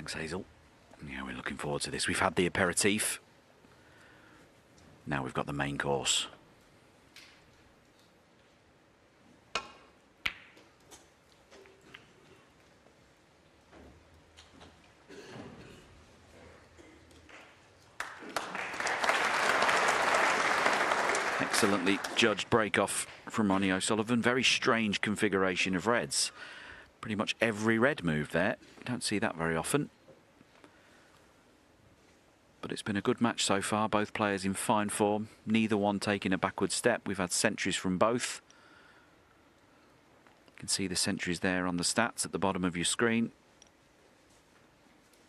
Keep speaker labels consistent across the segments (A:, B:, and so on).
A: Thanks, Hazel. Yeah, we're looking forward to this. We've had the aperitif. Now we've got the main course. Excellently judged break-off from Ronnie O'Sullivan. Very strange configuration of reds. Pretty much every red move there. Don't see that very often. But it's been a good match so far. Both players in fine form. Neither one taking a backward step. We've had centuries from both. You can see the centuries there on the stats at the bottom of your screen.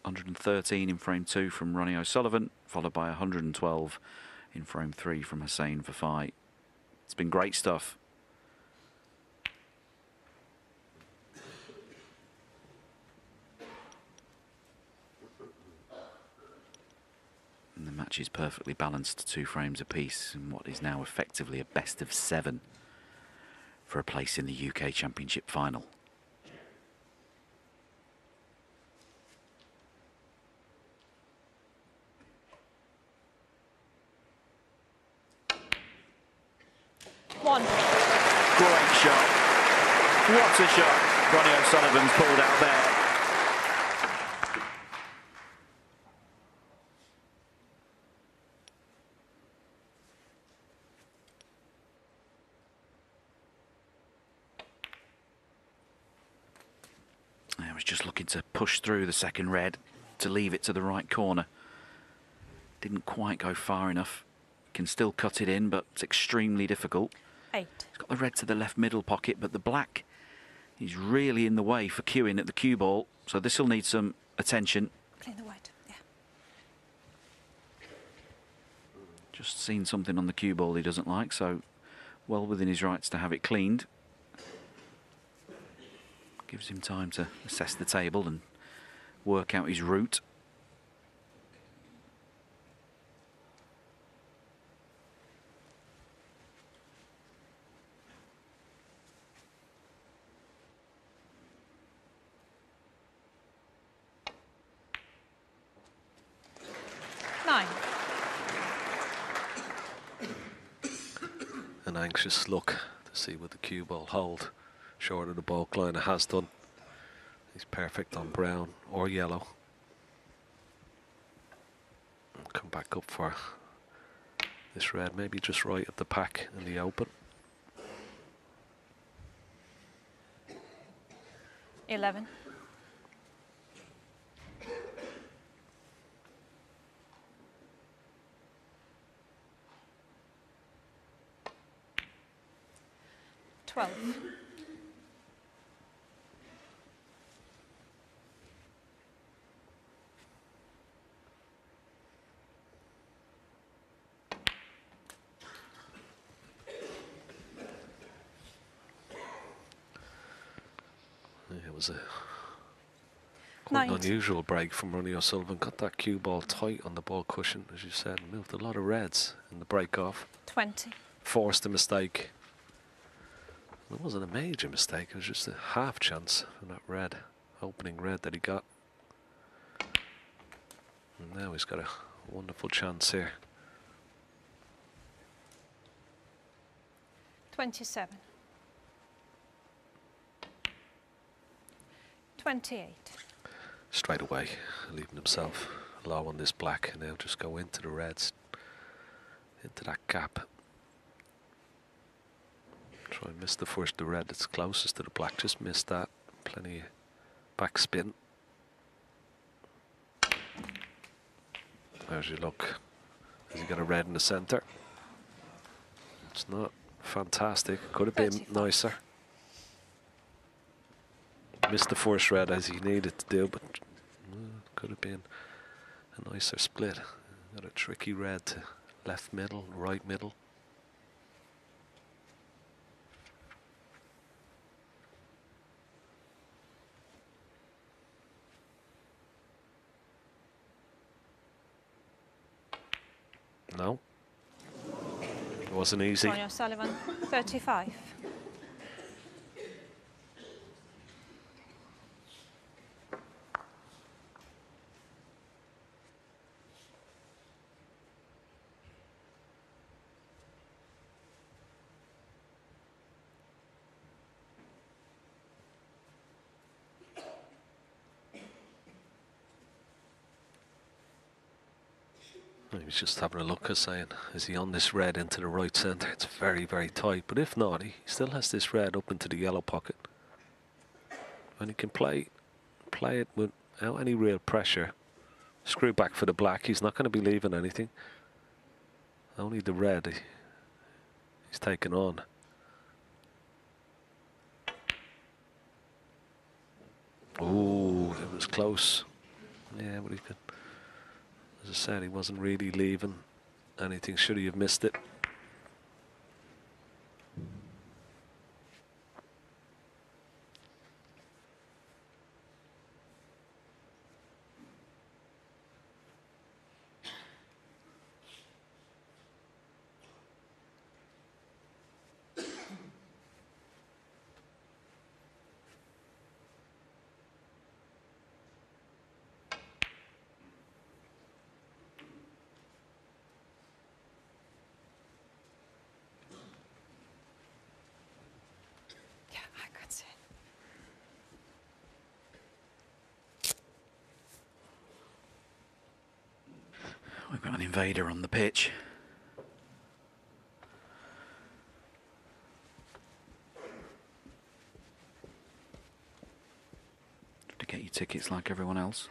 A: 113 in frame 2 from Ronnie O'Sullivan, followed by 112 in frame 3 from Hossein Vafaei. It's been great stuff. And the match is perfectly balanced, 2 frames apiece in what is now effectively a best of 7 for a place in the UK Championship final. Great shot. What a shot Ronnie O'Sullivan's pulled out there. I was just looking to push through the second red to leave it to the right corner. Didn't quite go far enough. Can still cut it in, but it's extremely difficult.
B: 8.
A: He's got the red to the left middle pocket, but the black is really in the way for cueing at the cue ball. So this will need some attention.
B: Clean the white, yeah.
A: Just seen something on the cue ball he doesn't like, so well within his rights to have it cleaned. Gives him time to assess the table and work out his route.
C: An anxious look to see what the cue ball hold. Short of the baulk line, it has done. He's perfect on brown or yellow. And come back up for this red, maybe just right at the pack in the open.
B: 11.
C: It was a quite an unusual break from Ronnie O'Sullivan. Got that cue ball tight on the ball cushion, as you said, moved a lot of reds in the break off.
B: 20.
C: Forced a mistake. It wasn't a major mistake, it was just a half chance for that red, opening red that he got. And now he's got a wonderful chance here.
B: 27. 28.
C: Straight away, leaving himself low on this black, and now just go into the reds, into that gap. Try and miss the first, the red that's closest to the black, just missed that. Plenty of back spin. There's your look. Has he got a red in the centre? It's not fantastic. Could have been nicer. Missed the first red as he needed to do, but could have been a nicer split. Got a tricky red to left middle, right middle. No, it wasn't easy.
B: Ronnie O'Sullivan, 35.
C: He was just having a look, saying, is he on this red into the right centre? It's very, very tight. But if not, he still has this red up into the yellow pocket. And he can play it without any real pressure. Screw back for the black. He's not going to be leaving anything. Only the red he's taken on. Oh, it was close. Yeah, but he could. As I said, he wasn't really leaving anything. Should he have missed it?
B: Yeah, I could see.
A: We've got an invader on the pitch. To get your tickets like everyone else.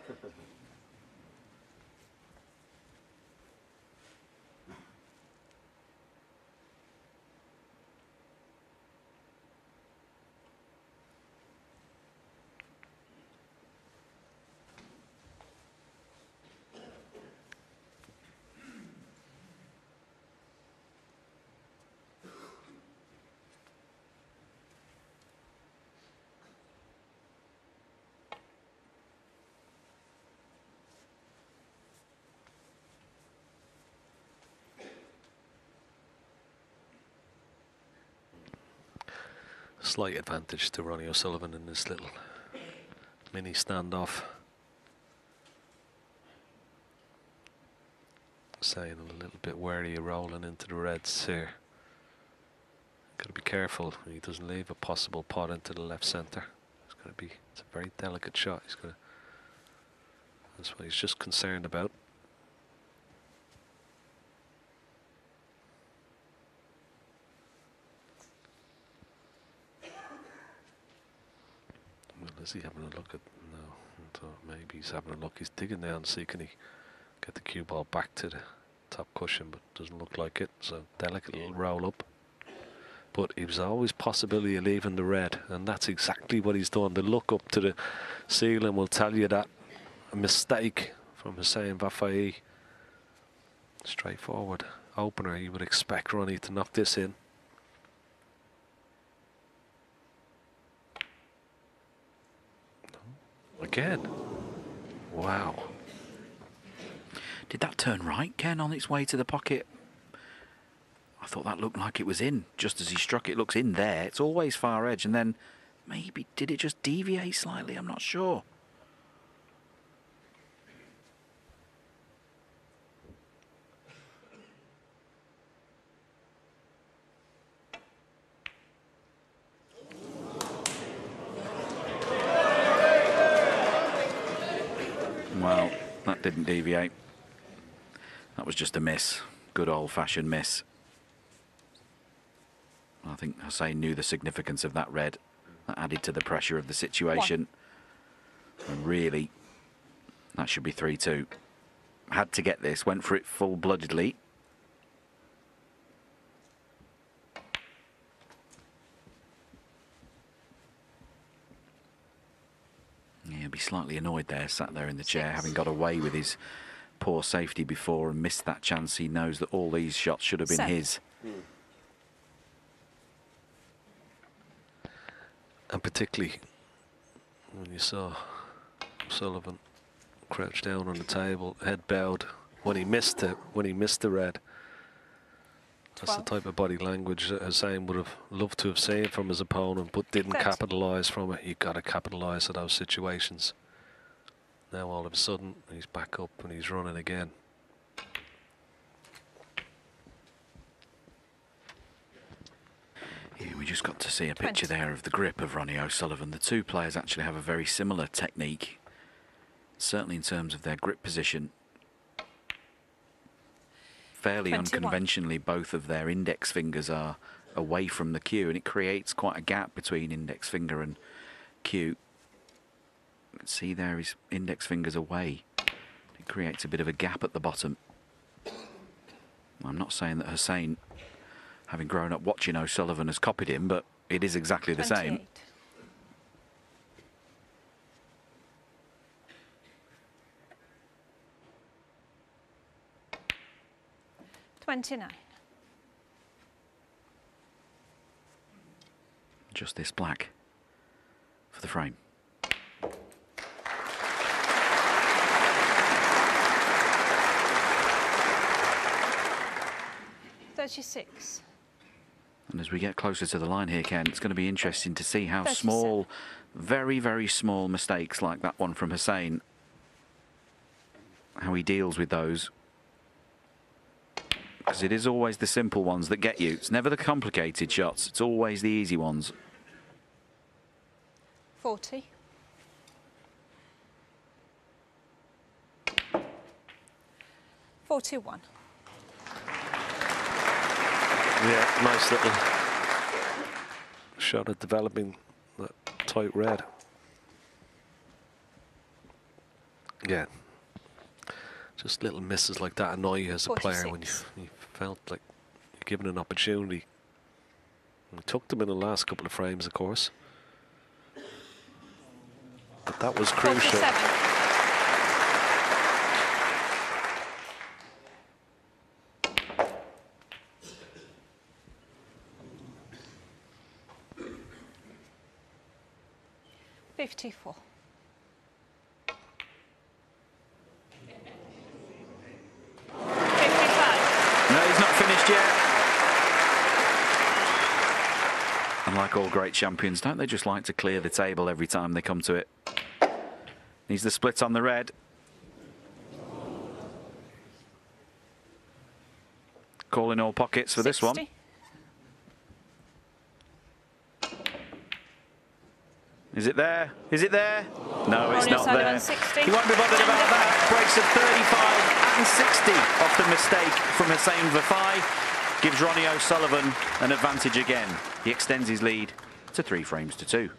C: Slight advantage to Ronnie O'Sullivan in this little mini standoff. Saying a little bit wary of rolling into the reds here. Got to be careful he doesn't leave a possible pot into the left centre. It's a very delicate shot. That's what he's just concerned about. Well, is he having a look at? No, I thought maybe he's having a look. He's digging down to see can he get the cue ball back to the top cushion, but doesn't look like it. So delicate little roll up. But it was always possibility of leaving the red, and that's exactly what he's done. The look up to the ceiling will tell you that. A mistake from Hossein Vafaei. Straightforward opener. You would expect Ronnie to knock this in. Again. Wow.
A: Did that turn right, Ken, on its way to the pocket? I thought that looked like it was in. Just as he struck, it looks in there. It's always far edge. And then maybe, did it just deviate slightly? I'm not sure. Well, that didn't deviate. That was just a miss. Good old-fashioned miss. I think Hossein knew the significance of that red. That added to the pressure of the situation. And really, that should be 3-2. Had to get this, went for it full-bloodedly. Yeah, he'll be slightly annoyed there, sat there in the chair, having got away with his poor safety before and missed that chance. He knows that all these shots should have been his.
C: And particularly when you saw Sullivan crouch down on the table, head bowed, when he missed the red. That's the type of body language that Hossein would have loved to have seen from his opponent, but didn't capitalise from it. You've got to capitalise at those situations. Now all of a sudden he's back up and he's running again.
A: Yeah, we just got to see a picture there of the grip of Ronnie O'Sullivan. The two players actually have a very similar technique, certainly in terms of their grip position. fairly
B: 21.
A: unconventionally, both of their index fingers are away from the cue, and it creates quite a gap between index finger and cue. Let's see there, his index finger's away. It creates a bit of a gap at the bottom. I'm not saying that Hossein, having grown up watching O'Sullivan, has copied him, but it is exactly the same.
B: 28. $29.
A: Just this black for the frame.
B: $36.
A: And as we get closer to the line here, Ken, it's going to be interesting to see how
B: 37.
A: small, very, very small mistakes like that one from Hossein, how he deals with those. Because it is always the simple ones that get you. It's never the complicated shots. It's always the easy ones.
B: 40. $41.
C: Yeah, nice little shot at developing that tight red. Yeah. Just little misses like that annoy you as a player when you felt like you're given an opportunity. We took them in the last couple of frames, of course. But that was crucial.
B: 47. $54.
A: No, he's not finished yet. And like all great champions, don't they just like to clear the table every time they come to it? Needs the split on the red. Calling all pockets for
B: 60.
A: this one. Is it there? Is it there? No, it's
B: Ronnie
A: not there.
B: O'Sullivan, 60.
A: He won't be bothered about that. Breaks of 35 and 60 off the mistake from Hossein Vafaei. Gives Ronnie O'Sullivan an advantage again. He extends his lead to 3 frames to 2.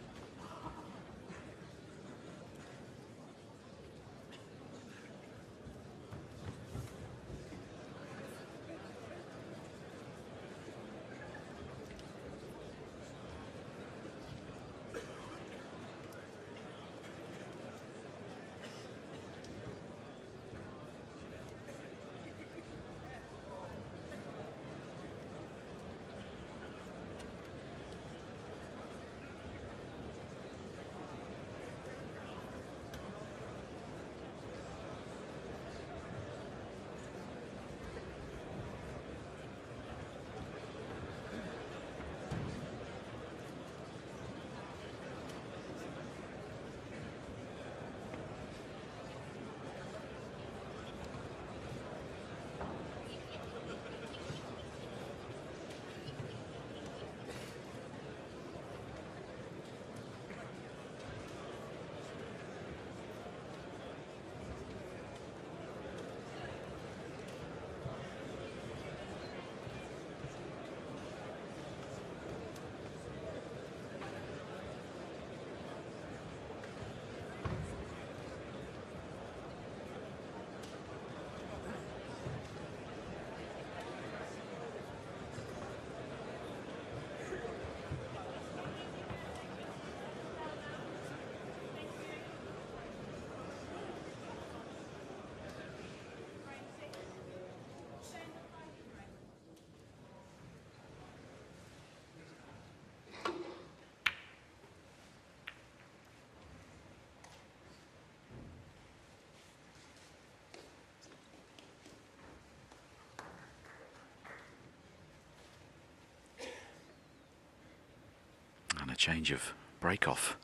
A: And a change of break-off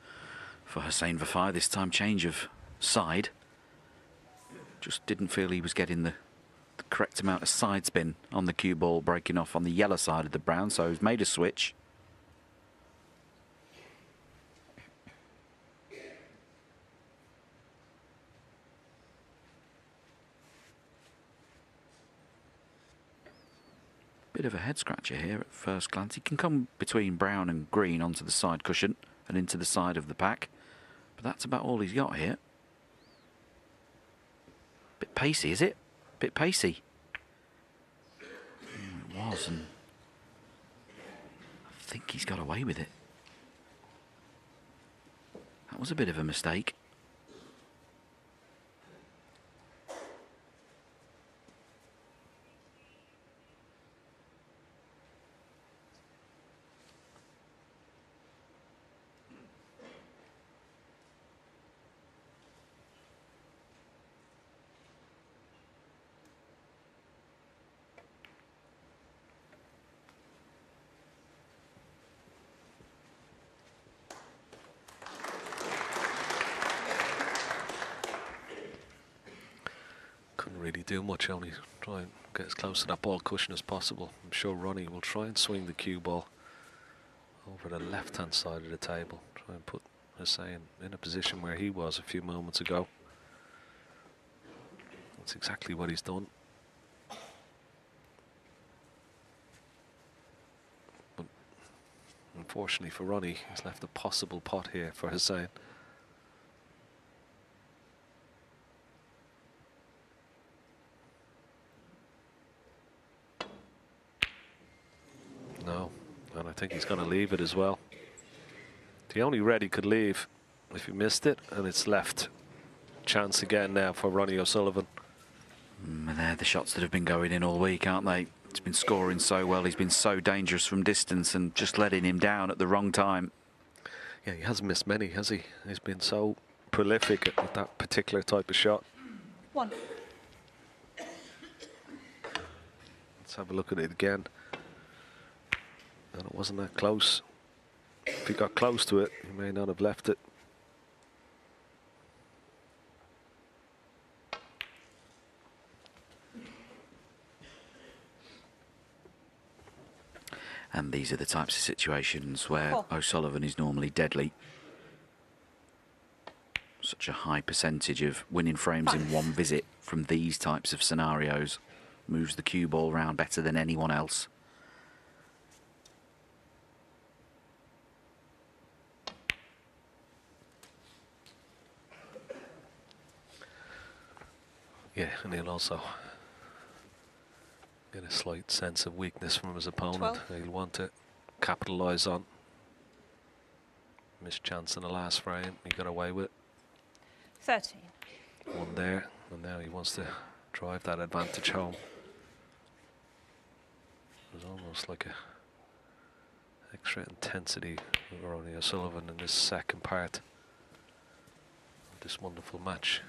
A: for Hossein Vafaei. This time change of side. Just didn't feel he was getting the correct amount of side spin on the cue ball, breaking off on the yellow side of the brown, so he's made a switch. Bit of a head scratcher here at first glance. He can come between brown and green onto the side cushion and into the side of the pack, but that's about all he's got here. Bit pacey, is it? Bit pacey. It was, and I think he's got away with it. That was a bit of a mistake.
C: Really do much, only try and get as close to that ball cushion as possible. I'm sure Ronnie will try and swing the cue ball over the left hand side of the table, try and put Hossein in a position where he was a few moments ago. That's exactly what he's done. But unfortunately for Ronnie, he's left a possible pot here for Hossein. No, and I think he's going to leave it as well. The only red he could leave if he missed it, and it's left chance again now for Ronnie O'Sullivan.
A: And they're the shots that have been going in all week, aren't they? He's been scoring so well, he's been so dangerous from distance, and just letting him down at the wrong time.
C: Yeah, he hasn't missed many, has he? He's been so prolific at that particular type of shot.
B: 1.
C: Let's have a look at it again. And it wasn't that close. If he got close to it, he may not have left it.
A: And these are the types of situations where O'Sullivan is normally deadly. Such a high percentage of winning frames in one visit from these types of scenarios. Moves the cue ball round better than anyone else.
C: Yeah, and he'll also get a slight sense of weakness from his opponent.
B: 12.
C: He'll want to capitalise on. Missed chance in the last frame, he got away with it.
B: 13.
C: One there, and now he wants to drive that advantage home. There's almost like a extra intensity with Ronnie O'Sullivan in this second part of this wonderful match.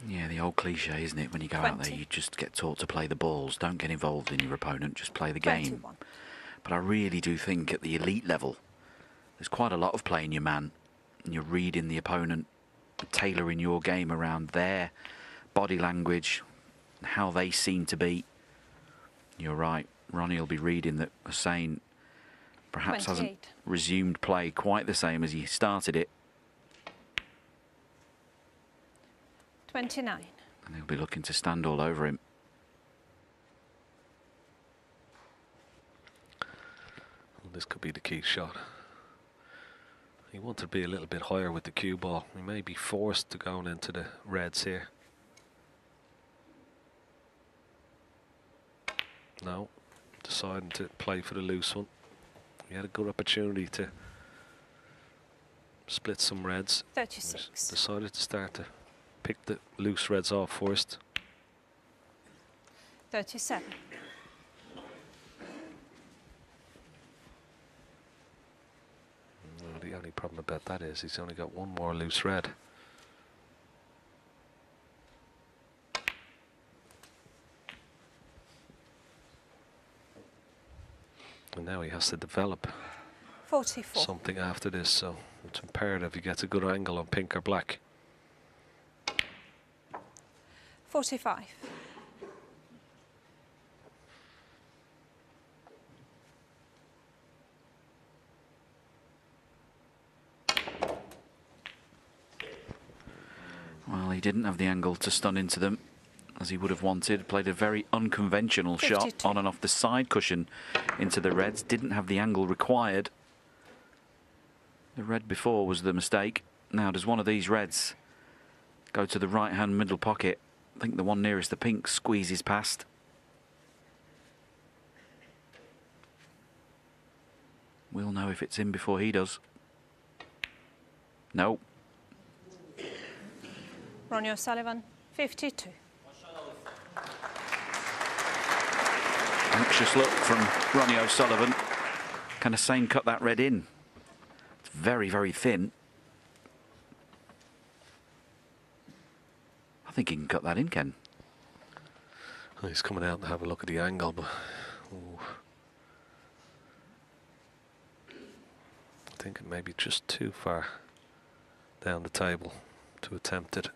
A: Yeah, the old cliche, isn't it? When you go out there, you just get taught to play the balls. Don't get involved in your opponent, just play the game.
B: 21.
A: But I really do think at the elite level, there's quite a lot of playing your man. And you're reading the opponent, tailoring your game around their body language, how they seem to be. You're right, Ronnie will be reading that Hossein perhaps
B: 28.
A: hasn't resumed play quite the same as he started it.
B: 29.
A: And he'll be looking to stand all over him.
C: Well, this could be the key shot. He wanted to be a little bit higher with the cue ball. He may be forced to go into the reds here. No, deciding to play for the loose one. He had a good opportunity to split some reds.
B: 36.
C: Decided to start to pick the loose reds off first.
B: 37.
C: Well, the only problem about that is he's only got one more loose red. And now he has to develop
B: 44.
C: something after this, so it's imperative he gets a good angle on pink or black.
B: 45.
A: Well, he didn't have the angle to stun into them. as he would have wanted. Played a very unconventional
B: 52.
A: shot on and off the side cushion into the reds. Didn't have the angle required. The red before was the mistake. Now, does one of these reds go to the right-hand middle pocket? I think the one nearest the pink squeezes past. We'll know if it's in before he does. No.
B: Ronnie O'Sullivan, 52.
A: Anxious look from Ronnie O'Sullivan. Can Hossein cut that red in? It's very, very thin. I think he can cut that in, Ken.
C: Oh, he's coming out to have a look at the angle, but ooh. I think it may be just too far down the table to attempt it.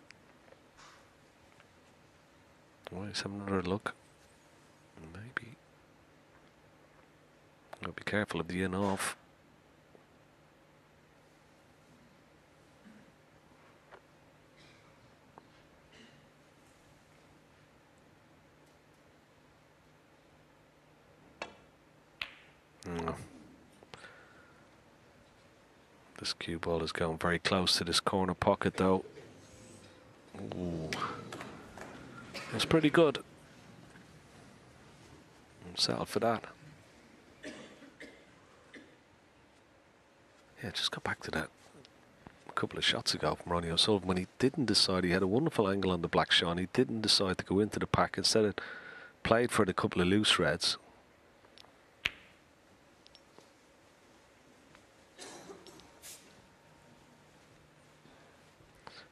C: Well, let's have another look. Maybe. I'll be careful of the in off. This cue ball is going very close to this corner pocket, though. Ooh. That's pretty good. I'm settled for that. Yeah, just go back to that a couple of shots ago from Ronnie O'Sullivan when he didn't decide. He had a wonderful angle on the black shot. He didn't decide to go into the pack. Instead, it played for the couple of loose reds.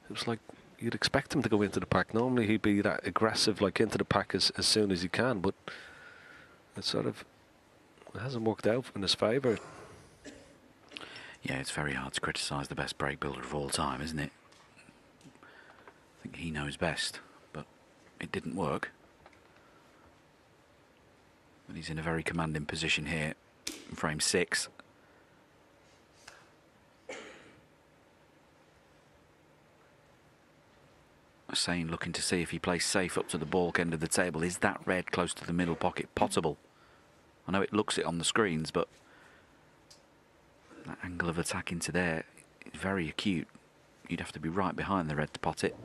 C: It was like you'd expect him to go into the pack. Normally he'd be that aggressive, like into the pack as soon as he can, but it hasn't worked out in his favour.
A: Yeah, it's very hard to criticise the best break builder of all time, isn't it? I think he knows best, but it didn't work. But he's in a very commanding position here in frame 6. Hossein looking to see if he plays safe up to the balk end of the table. Is that red close to the middle pocket potable? I know it looks it on the screens, but that angle of attack into there is very acute. You'd have to be right behind the red to pot it.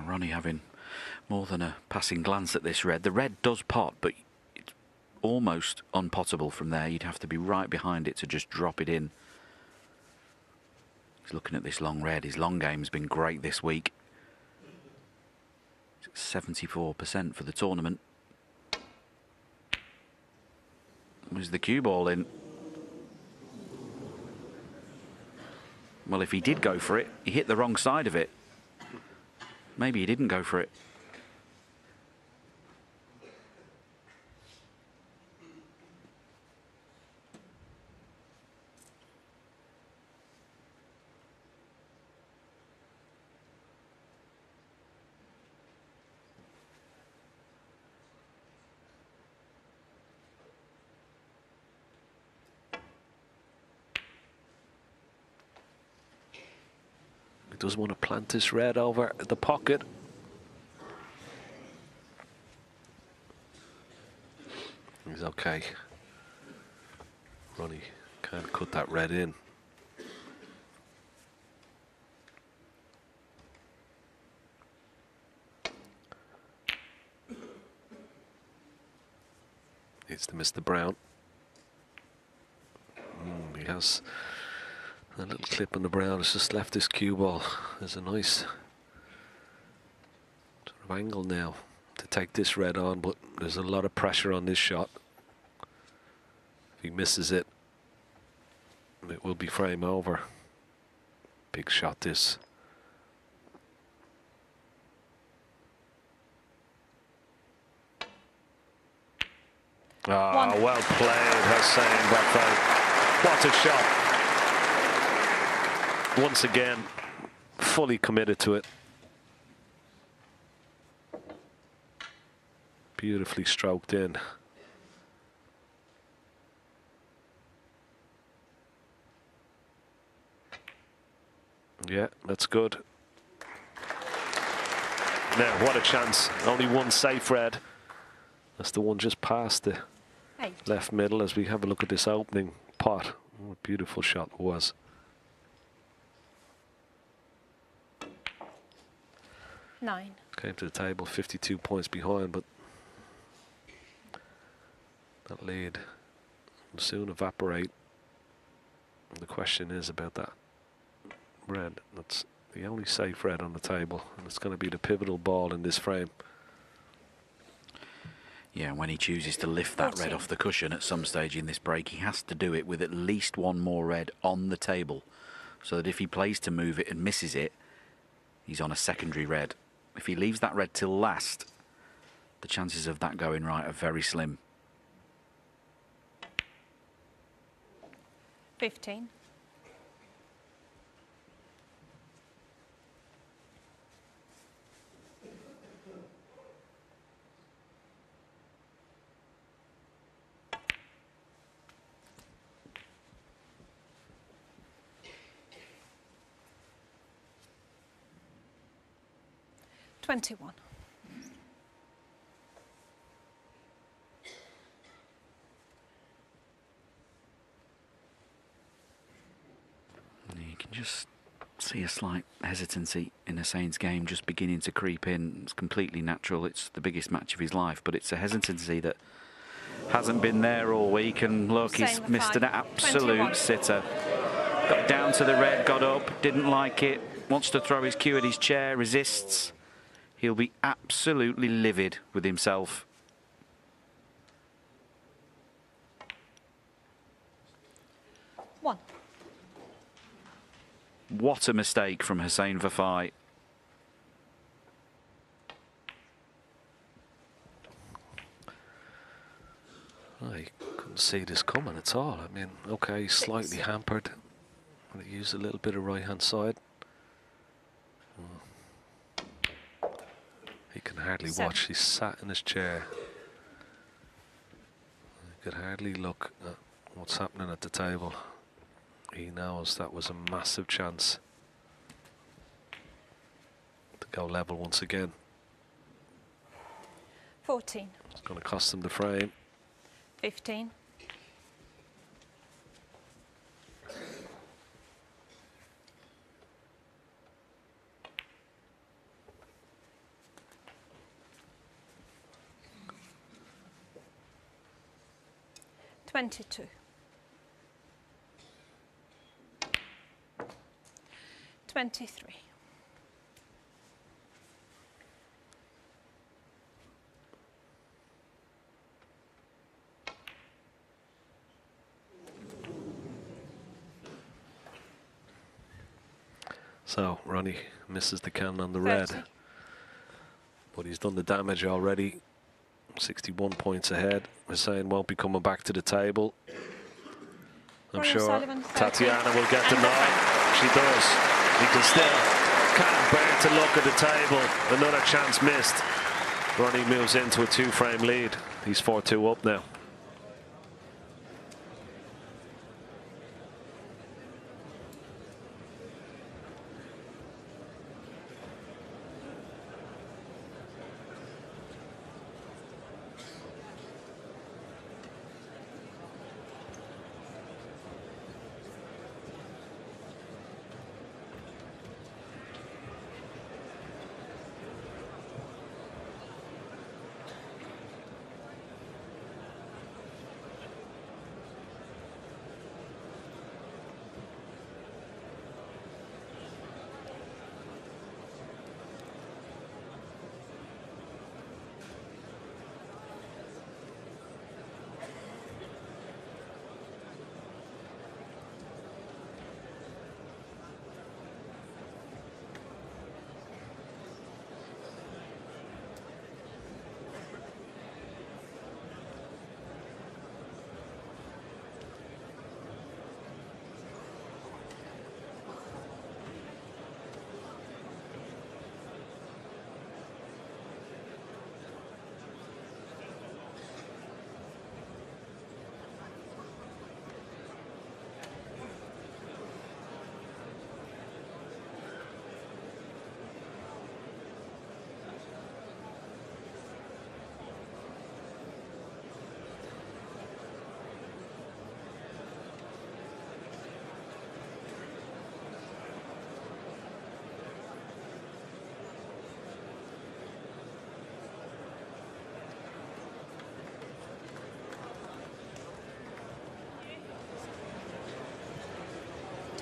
A: Ronnie having more than a passing glance at this red. The red does pot, but it's almost unpottable from there. You'd have to be right behind it to just drop it in. He's looking at this long red. His long game's been great this week. 74% for the tournament. Was the cue ball in? Well, if he did go for it, he hit the wrong side of it. Maybe he didn't go for it.
C: He does want to plant this red over the pocket. He's okay. Ronnie can't cut that red in. Needs to miss the brown. He has a little clip on the brown. It's just left this cue ball. There's a nice sort of angle now to take this red on, but there's a lot of pressure on this shot. If he misses it, it will be frame over. Big shot this. Ah, well played, Hossein Vafaei. What a shot. Once again, fully committed to it. Beautifully stroked in. Yeah, that's good. Now, what a chance. Only one safe red. That's the one just past the
B: 8.
C: left middle as we have a look at this opening pot. What a beautiful shot it was.
B: 9.
C: Came to the table 52 points behind, but that lead will soon evaporate. And the question is about that red. That's the only safe red on the table, and it's going to be the pivotal ball in this frame.
A: Yeah, when he chooses to lift that red
B: 14.
A: off the cushion at some stage in this break, he has to do it with at least one more red on the table, so that if he plays to move it and misses it, he's on a secondary red. If he leaves that red till last, the chances of that going right are very slim.
B: 15. 21.
A: You can just see a slight hesitancy in Hossein's game just beginning to creep in. It's completely natural. It's the biggest match of his life, but it's a hesitancy that hasn't been there all week. And look, he's
B: Hossein
A: missed an
B: Vafaei,
A: absolute
B: 21.
A: sitter. Got down to the red, got up, didn't like it, wants to throw his cue at his chair, resists. He'll be absolutely livid with himself.
B: One.
A: What a mistake from Hossein Vafaei.
C: I couldn't see this coming at all. I mean, okay, he's slightly hampered. But he used a little bit of right-hand side. He can hardly
B: 7.
C: watch. He's sat in his chair. He could hardly look at what's happening at the table. He knows that was a massive chance to go level once again.
B: 14.
C: It's going to cost him the frame.
B: 15. 22. 23.
C: So Ronnie misses the cannon on the
B: 30.
C: red, but he's done the damage already. 61 points ahead. Hossein won't be coming back to the table. I'm
B: Ronnie
C: sure
B: O'Sullivan, 30.
C: Tatiana will get the
B: And
C: nod. She does. He can still can't bear to look at the table. Another chance missed. Ronnie moves into a 2-frame lead. He's 4-2 up now.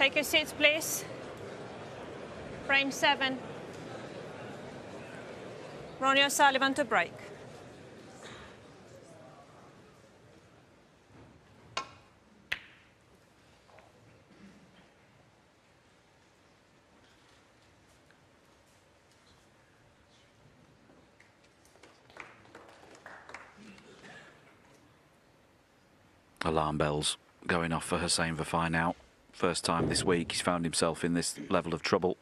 B: Take your seats, please. Frame 7. Ronnie O'Sullivan to break.
A: Alarm bells going off for Hossein Vafaei now. First time this week he's found himself in this level of trouble.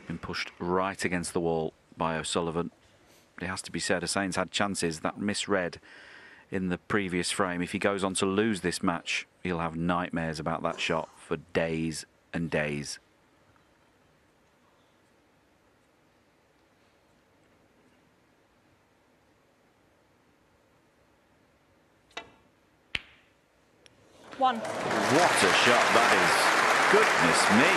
A: Been pushed right against the wall by O'Sullivan. It has to be said, Hossein's had chances. That misread in the previous frame. If he goes on to lose this match, he'll have nightmares about that shot for days and days.
B: One.
A: What a shot that is. Goodness me.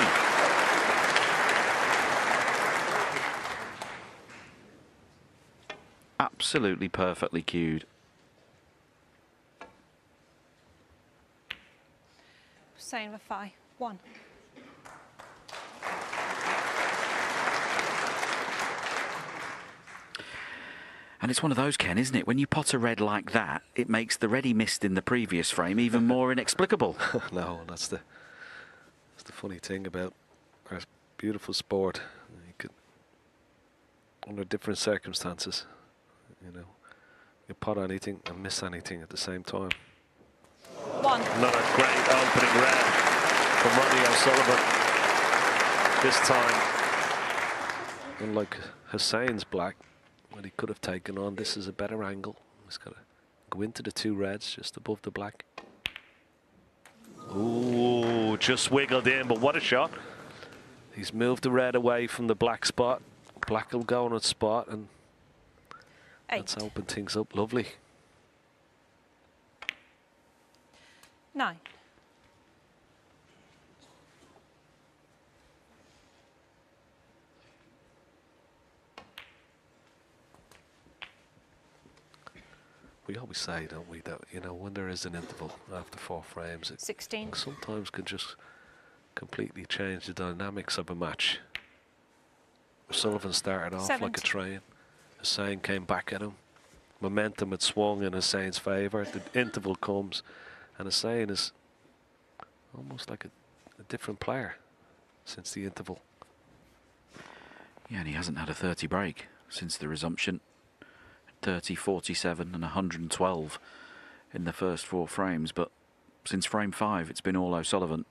A: Absolutely perfectly cued.
B: Hossein Vafaei. 1.
A: And it's one of those, Ken, isn't it? When you pot a red like that, it makes the red he missed in the previous frame even more inexplicable.
C: No, that's the funny thing about our beautiful sport. You could, under different circumstances, you know, you pot anything and miss anything at the same time.
B: 1.
C: Another great opening red from Ronnie O'Sullivan. This time, unlike Hossein's black, what he could have taken on, this is a better angle. He's got to go into the 2 reds just above the black. Ooh, just wiggled in, but what a shot. He's moved the red away from the black spot. Black will go on its spot, and
B: 8.
C: that's opened things up lovely.
B: 9.
C: We always say, don't we, that, you know, when there is an interval after 4 frames, it
B: 16.
C: sometimes can just completely change the dynamics of a match. Sullivan started off
B: 70.
C: like a train. Hossein came back at him. Momentum had swung in Hossein's favour. The interval comes, and Hossein is almost like a different player since the interval.
A: Yeah, and he hasn't had a 30 break since the resumption. 30, 47 and 112 in the first 4 frames, but since frame 5 it's been all O'Sullivan.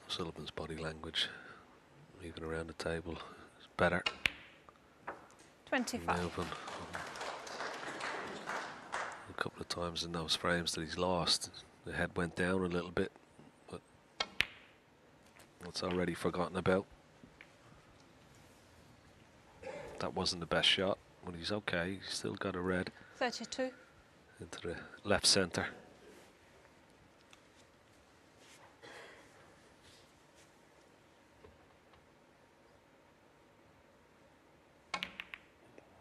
C: Sullivan's body language, even around the table, is better.
B: 25.
C: Moving. A couple of times in those frames that he's lost, the head went down a little bit, but that's already forgotten about. That wasn't the best shot, but he's okay. He's still got a red
B: 32.
C: into the left centre.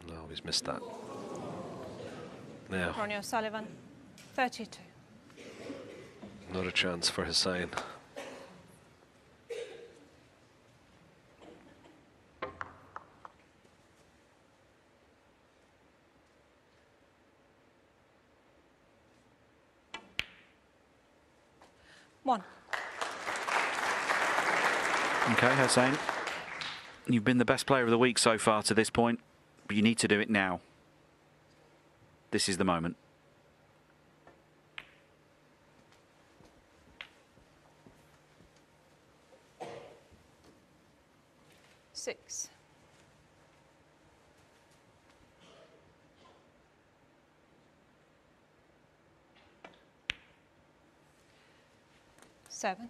C: No, he's missed that. Now,
B: Ronnie O'Sullivan. 32.
C: another chance for Hossein.
B: One.
A: Okay, Hossein, you've been the best player of the week so far to this point, but you need to do it now. This is the moment.
B: Six. Seven.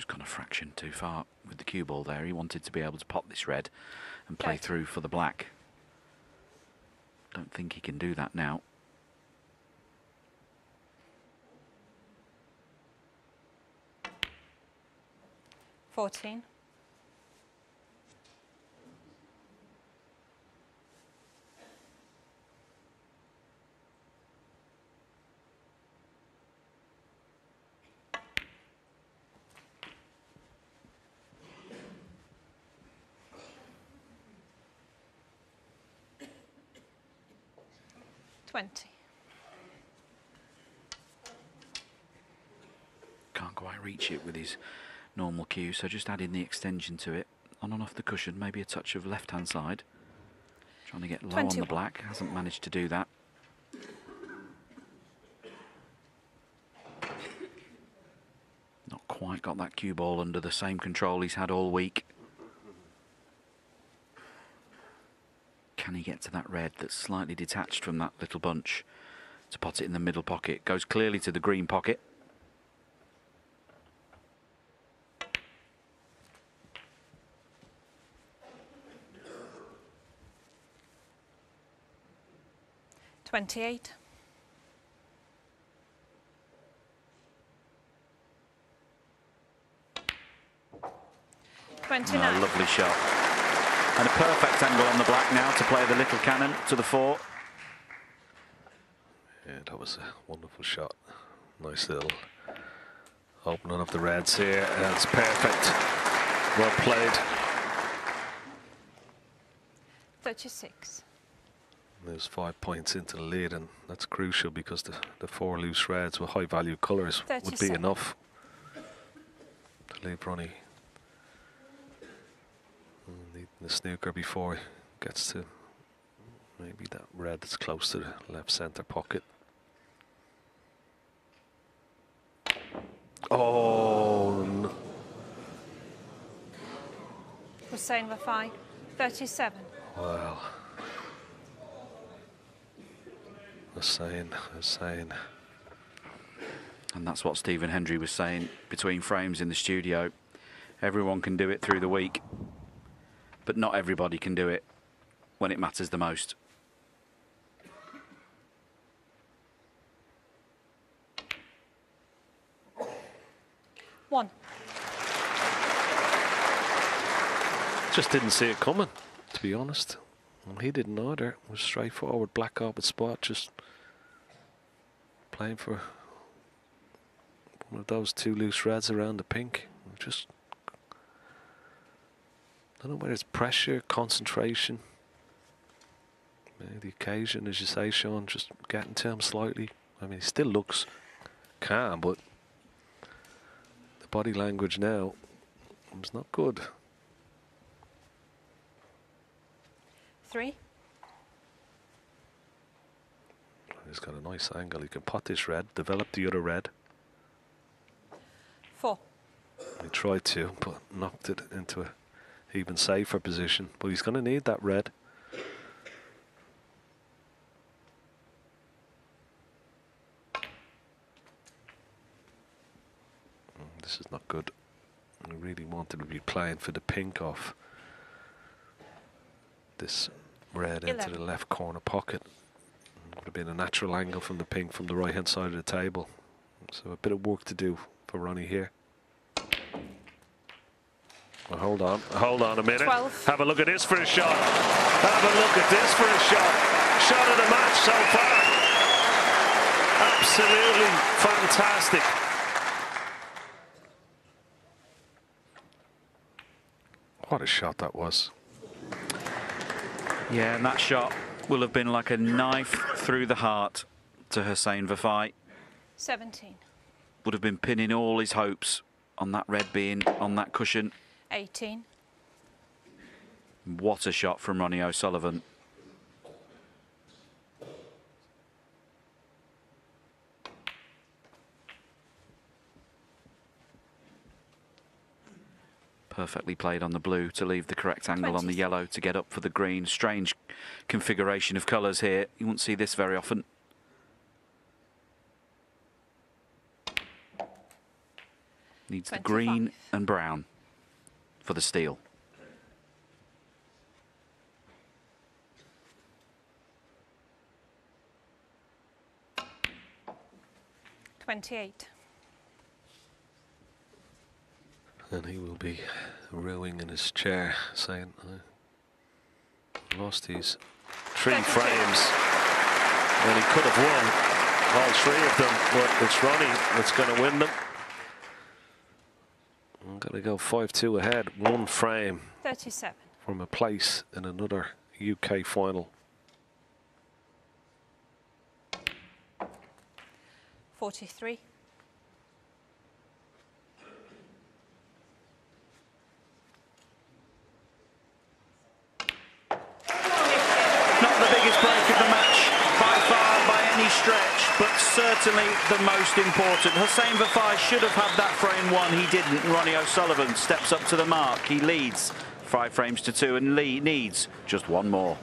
A: Just gone a fraction too far with the cue ball there. He wanted to be able to pot this red and play through for the black. Don't think he can do that now.
B: $14. $20.
A: Can't quite reach it with his normal cue, so just adding the extension to it. On and off the cushion, maybe a touch of left-hand side. Trying to get low on the black, hasn't managed to do that. Not quite got that cue ball under the same control he's had all week. Can he get to that red that's slightly detached from that little bunch to pot it in the middle pocket? Goes clearly to the green pocket.
B: $28. $29.
A: Lovely shot. And a perfect angle on the black now to play the little cannon to the 4.
C: Yeah, that was a wonderful shot. Nice little opening of the reds here. That's perfect. Well played.
B: 36.
C: There's 5 points into the lead, and that's crucial because the 4 loose reds with high value colours would be enough to leave Ronnie the snooker before he gets to maybe that red that's close to the left centre pocket. Oh no.
B: Hossein Vafaei, 37.
C: Well, Hossein.
A: And that's what Stephen Hendry was saying between frames in the studio. Everyone can do it through the week, but not everybody can do it when it matters the most.
B: One.
C: Just didn't see it coming, to be honest. Well, he didn't either. It was straightforward, black orbit spot, just playing for one of those 2 loose reds around the pink. Just, I don't know whether it's pressure, concentration, maybe the occasion, as you say, Sean, just getting to him slightly. I mean, he still looks calm, but the body language now is not good.
B: 3.
C: He's got a nice angle. He can pot this red, develop the other red.
B: 4.
C: He tried to, but knocked it into a even safer position. But he's going to need that red. This is not good. I really wanted to be playing for the pink off this red
B: 11.
C: into the left corner pocket. Would have been a natural angle from the pink from the right hand side of the table. So a bit of work to do for Ronnie here. Well, hold on a minute.
B: 12.
C: Have a look at this for a shot. Have a look at this for a shot. Shot of the match so far. Absolutely fantastic. What a shot that was.
A: Yeah, and that shot will have been like a knife through the heart to Hossein Vafaei.
B: 17.
A: Would have been pinning all his hopes on that red being on that cushion.
B: 18.
A: What a shot from Ronnie O'Sullivan. Perfectly played on the blue to leave the correct angle on the yellow to get up for the green. Strange configuration of colours here. You won't see this very often. Needs the
B: 25.
A: green and brown for the steal.
B: $28.
C: And he will be rowing in his chair, saying, I lost these 3 frames. And he could have won all 3 of them, but it's Ronnie that's going to win them. I'm going to go 5-2 ahead, 1 frame
B: 37.
C: from a place in another UK final.
B: 43.
A: Not the biggest break of the match by far by any stretch, but certainly the most important. Hossein Vafaei should have had that frame 1. He didn't. Ronnie O'Sullivan steps up to the mark. He leads 5 frames to 2 and needs just 1 more.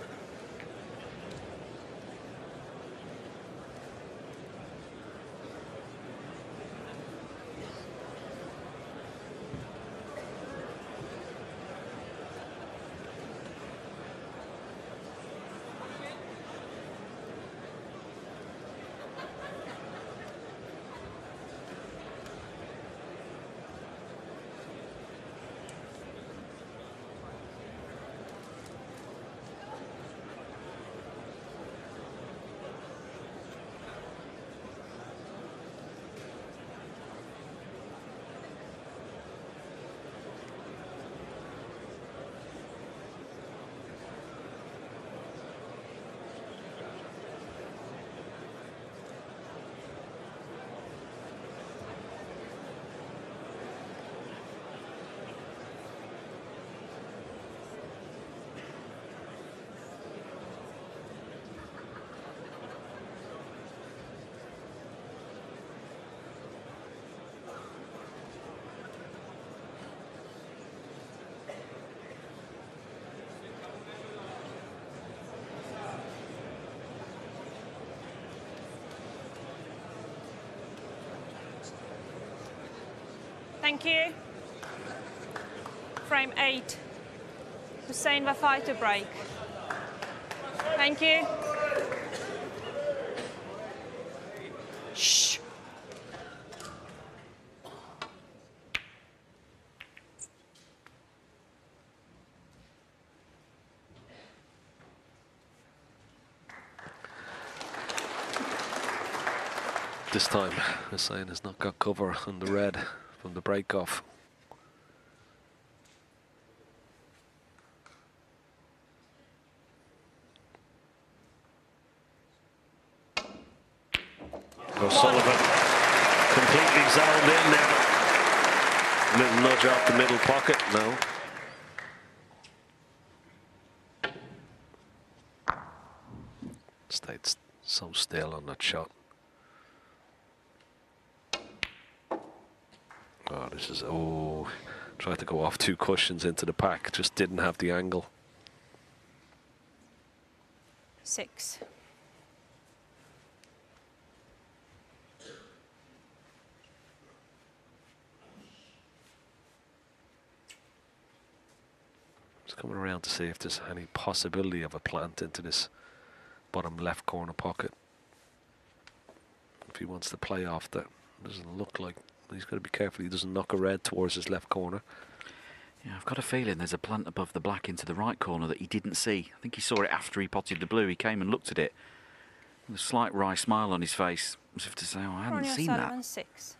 B: Thank you. Frame 8. Hossein Vafaei to break. Thank you. Shh.
C: This time, Hossein has not got cover on the red from the break-off. O'Sullivan completely zoned in there. Little nudge off the middle pocket, no. Stayed so still on that shot. Oh, this is, oh, tried to go off 2 cushions into the pack, just didn't have the angle.
B: 6.
C: Just coming around to see if there's any possibility of a plant into this bottom left corner pocket. If he wants to play off that, doesn't look like. He's got to be careful he doesn't knock a red towards his left corner.
A: Yeah, I've got a feeling there's a plant above the black into the right corner that he didn't see. I think he saw it after he potted the blue. He came and looked at it with a slight wry smile on his face, as if to say, oh, I hadn't
B: Ronnie
A: seen
B: O'Sullivan,
A: that.
B: 6.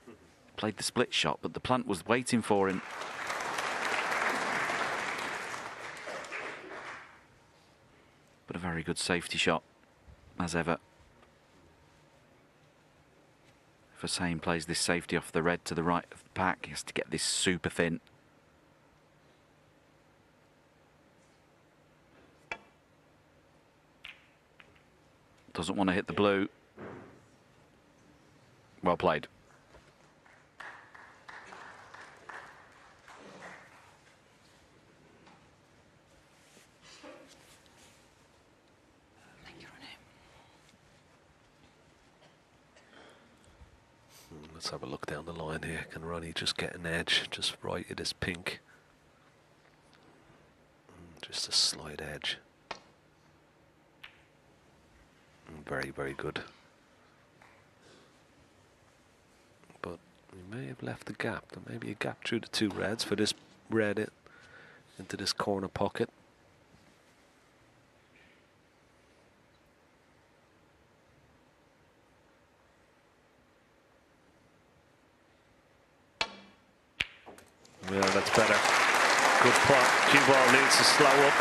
A: Played the split shot, but the plant was waiting for him. But a very good safety shot, as ever. If Hossein plays this safety off the red to the right of the pack, he has to get this super thin. Doesn't want to hit the blue. Well played.
C: Let's have a look down the line here. Can Ronnie just get an edge just right at his pink? Just a slight edge. Very, very good. But he may have left a gap. There may be a gap through the two reds for this red into this corner pocket. Yeah, that's better. Good pot. Cue ball needs to slow up.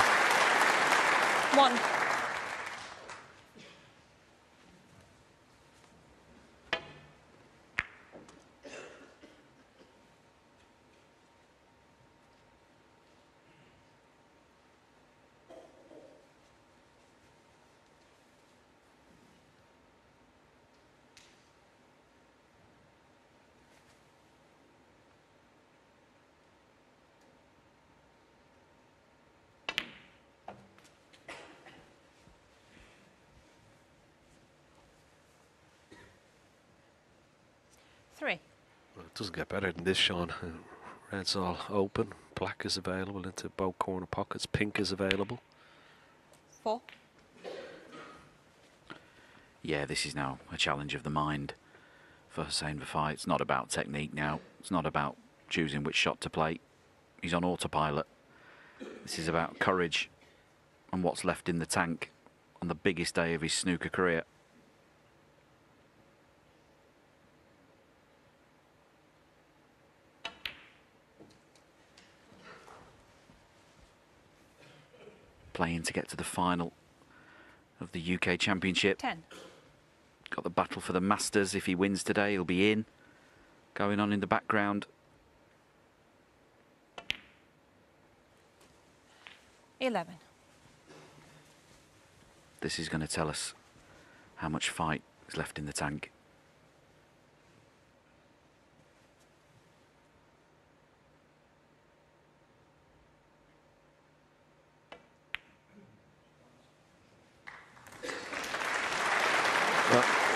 B: 1. Three.
C: Well, it doesn't get better than this, Sean. Red's all open. Black is available into both corner pockets. Pink is available.
B: 4.
A: Yeah, this is now a challenge of the mind for Hossein Vafaei. It's not about technique now. It's not about choosing which shot to play. He's on autopilot. This is about courage and what's left in the tank on the biggest day of his snooker career. Playing to get to the final of the UK Championship.
B: 10.
A: Got the battle for the Masters. If he wins today, he'll be in. Going on in the background.
B: 11.
A: This is going to tell us how much fight is left in the tank.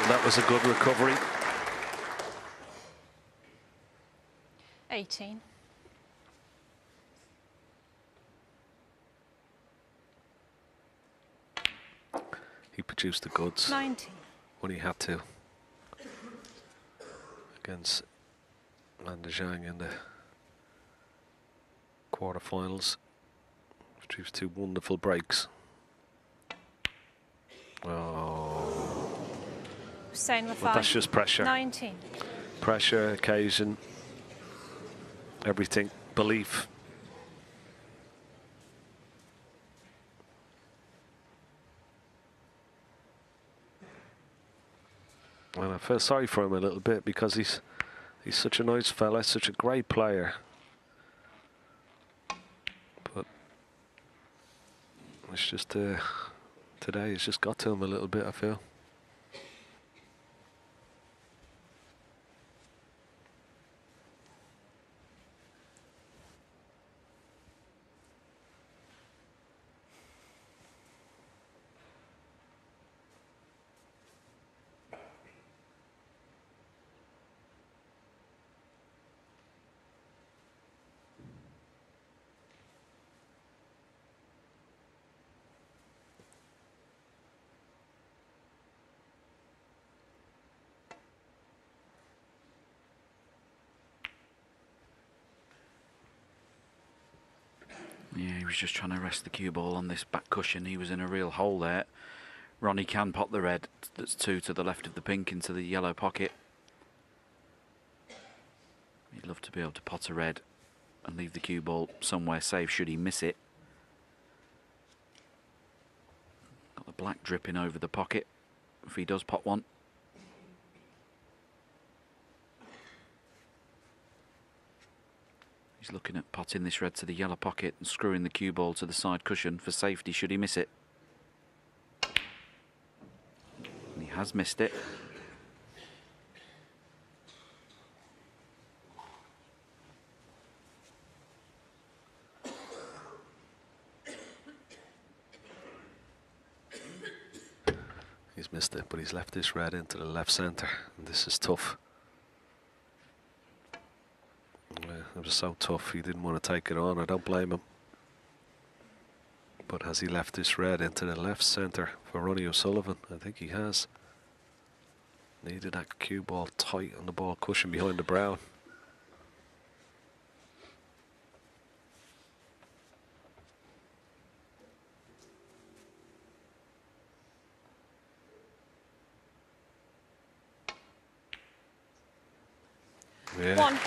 C: That was a good recovery.
B: 18.
C: He produced the goods
B: 19.
C: when he had to against Landa Zhang in the quarterfinals. Produced 2 wonderful breaks. Oh,
B: Hossein Vafaei.
C: but that's just pressure.
B: 19.
C: Pressure, occasion, everything, belief. And I feel sorry for him a little bit because he's such a nice fella, such a great player. But it's just today it's just got to him a little bit, I feel.
A: Yeah, he was just trying to rest the cue ball on this back cushion. He was in a real hole there. Ronnie can pot the red. That's 2 to the left of the pink into the yellow pocket. He'd love to be able to pot a red and leave the cue ball somewhere safe should he miss it. Got the black dripping over the pocket if he does pot one. He's looking at potting this red to the yellow pocket and screwing the cue ball to the side cushion for safety should he miss it. And he has missed it.
C: He's missed it, but he's left this red into the left centre, and this is tough. Yeah, it was so tough, he didn't want to take it on. I don't blame him. But has he left this red into the left centre for Ronnie O'Sullivan? I think he has. Needed that cue ball tight on the ball cushion behind the brown. Yeah.
B: 1.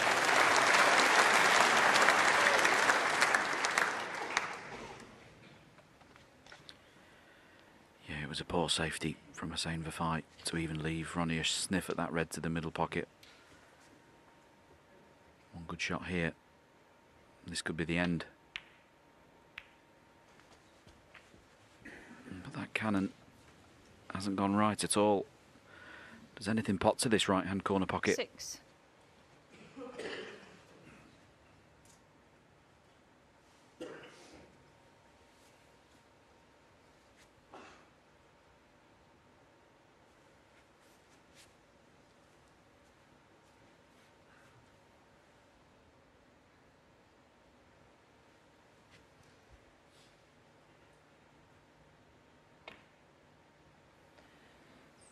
A: Yeah, it was a poor safety from Hossein Vafaei to even leave Ronnie a sniff at that red to the middle pocket. One good shot here. This could be the end. But that cannon hasn't gone right at all. Does anything pot to this right-hand corner pocket?
B: 6.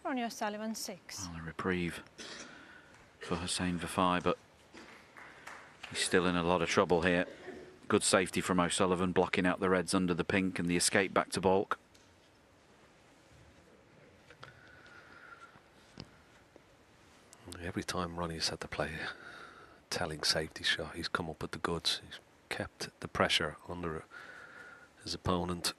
B: Ronnie O'Sullivan 6.
A: Well, a reprieve for Hossein Vafaei, but he's still in a lot of trouble here. Good safety from O'Sullivan, blocking out the reds under the pink and the escape back to baulk.
C: Every time Ronnie's had to play a telling safety shot, he's come up with the goods. He's kept the pressure under his opponent.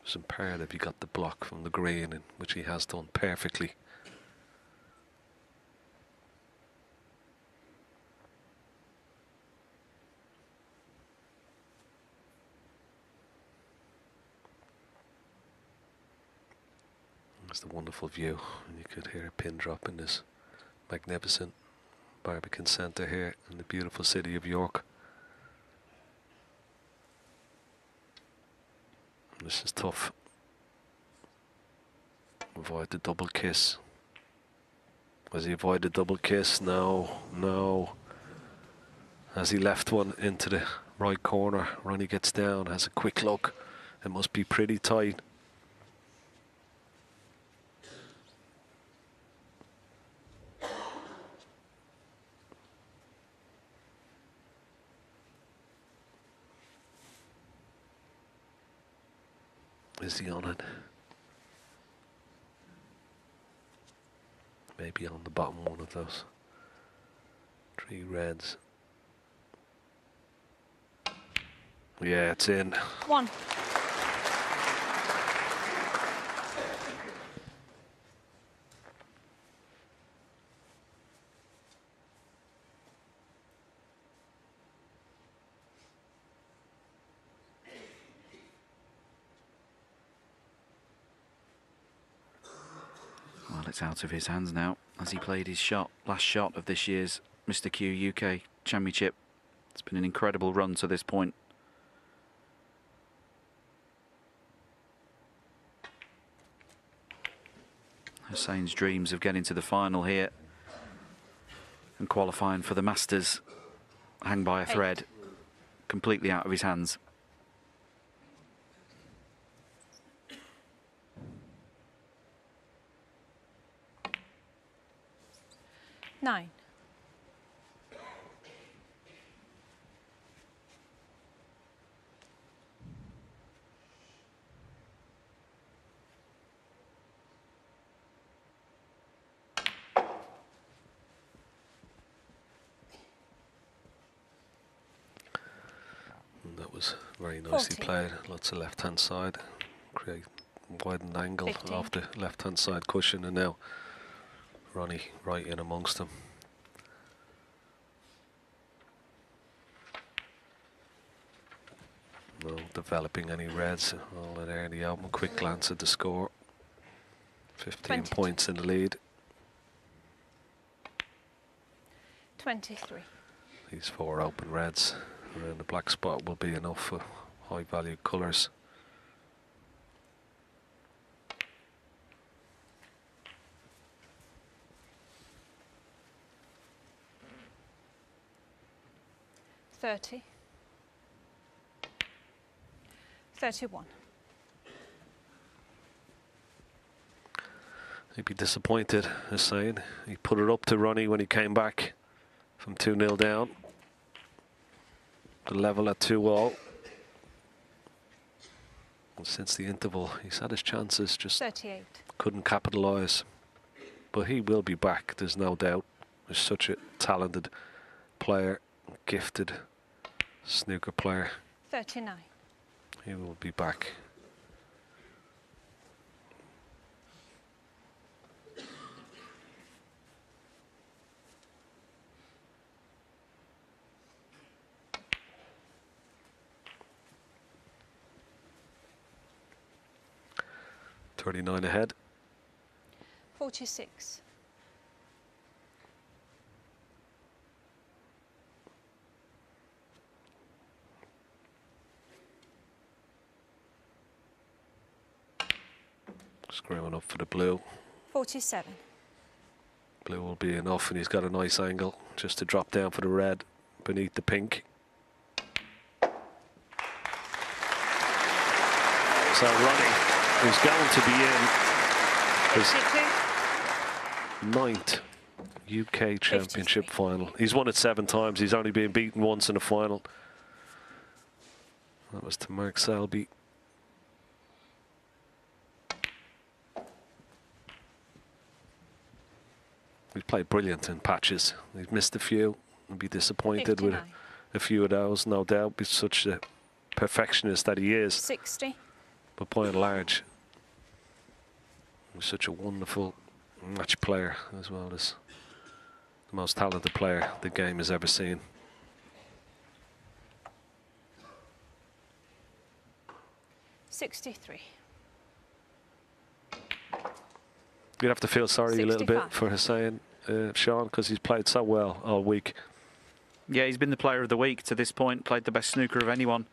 C: It's imperative he got the block from the green, in which he has done perfectly. That's the wonderful view, and you could hear a pin drop in this magnificent Barbican Centre here in the beautiful city of York. This is tough. Avoid the double kiss. Has he avoided double kiss? No, no. Has he left one into the right corner? Ronnie gets down, has a quick look. It must be pretty tight. Is he on it? Maybe on the bottom one of those 3 reds. Yeah, it's in.
B: 1.
A: Well, it's out of his hands now as he played his shot, last shot of this year's Mr. Q UK Championship. It's been an incredible run to this point. Hossein's dreams of getting to the final here and qualifying for the Masters hang by a thread, completely out of his hands.
B: 9.
C: That was very nicely
B: 40.
C: played. Lots of left-hand side. Create widened angle
B: 15.
C: off the left-hand side cushion, and now Ronnie right in amongst them. No developing any reds. All in there, the album. Quick glance at the score. 15
B: 22.
C: points in the lead.
B: 23.
C: These 4 open reds around the black spot will be enough for high value colours.
B: 30. 31.
C: He'd be disappointed, Hossein. He put it up to Ronnie when he came back from 2-0 down. The level at 2-all. And since the interval, he's had his chances, just
B: 38.
C: couldn't capitalise. But he will be back, there's no doubt. He's such a talented player, gifted snooker player.
B: 39.
C: He will be back. .39 ahead.
B: 46.
C: Screwing up for the blue.
B: 47.
C: Blue will be enough, and he's got a nice angle just to drop down for the red beneath the pink. So Ronnie is going to be in his 9th UK Championship
B: 53.
C: final. He's won it 7 times. He's only been beaten once in a final. That was to Mark Selby. He's played brilliant in patches. He's missed a few. He'll be disappointed
B: 59.
C: with a few of those, no doubt. He's such a perfectionist that he is.
B: 60.
C: But by and large, he's such a wonderful match player, as well as the most talented player the game has ever seen.
B: $63.
C: You'd have to feel sorry a little bit
B: 65.
C: for Hossein, Sean, because he's played so well all week.
A: Yeah, he's been the player of the week to this point, played the best snooker of anyone.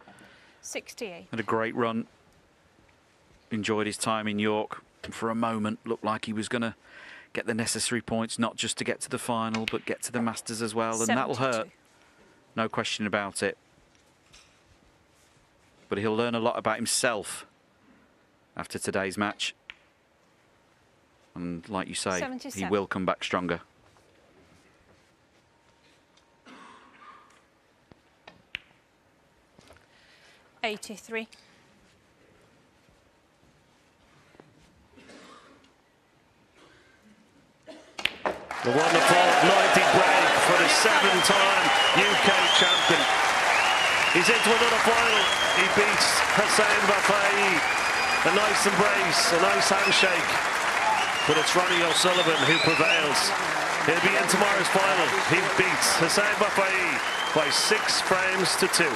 B: 68.
A: Had a great run. Enjoyed his time in York. And for a moment, looked like he was going to get the necessary points, not just to get to the final, but get to the Masters as well. And that'll hurt. No question about it. But he'll learn a lot about himself after today's match. And like you say,
B: 77.
A: he will come back stronger.
B: $83.
C: The wonderful 90 break for the 7-time UK champion. He's into another final. He beats Hossein Vafaei. A nice embrace, a nice handshake. But it's Ronnie O'Sullivan who prevails. He'll be in tomorrow's final. He beats Hossein Vafaei by 6 frames to 2.